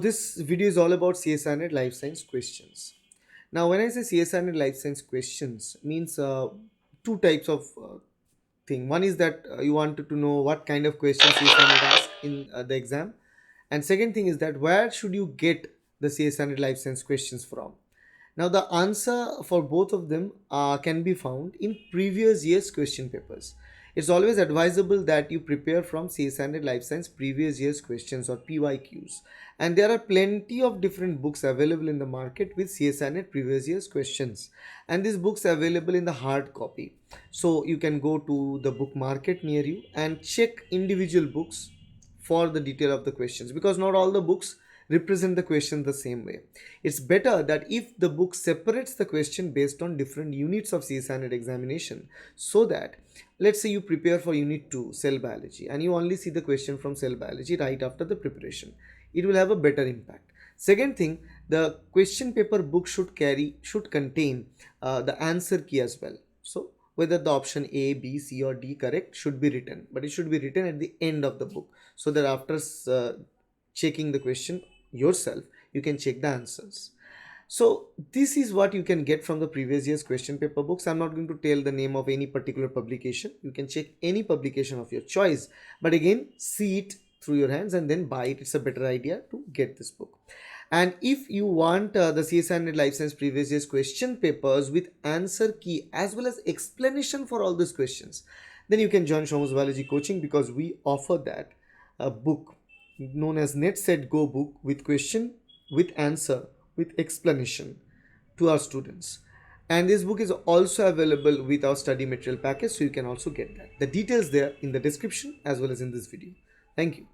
this video is all about CSIR Net Life Science questions. Now, when I say CSIR Net Life Science questions, means two types of thing. One is that you wanted to know what kind of questions CSIR Net asks in the exam, and second thing is that where should you get the CSIR Net Life Science questions from? Now, the answer for both of them can be found in previous year's question papers. It's always advisable that you prepare from CSIR Net Life Science previous year's questions or PYQs. And there are plenty of different books available in the market with CSIR Net previous year's questions. And these books are available in the hard copy. So you can go to the book market near you and check individual books for the detail of the questions, because not all the books represent the question the same way. It's better that if the book separates the question based on different units of CSIR Net examination, so that let's say you prepare for unit 2 cell biology and you only see the question from cell biology right after the preparation, it will have a better impact. Second thing, the question paper book should contain the answer key as well. So whether the option A, B, C or D correct should be written, but it should be written at the end of the book, so that after checking the question yourself, you can check the answers. So this is what you can get from the previous year's question paper books. I'm not going to tell the name of any particular publication. You can check any publication of your choice, but again, see it through your hands and then buy it. It's a better idea to get this book. And if you want the CSIR Net Life Science previous year's question papers with answer key as well as explanation for all these questions, then you can join Shomu's Biology Coaching, because we offer that book known as Net Set Go book with question, with answer, with explanation to our students. And this book is also available with our study material package, so you can also get that. The details there in the description as well as in this video. Thank you.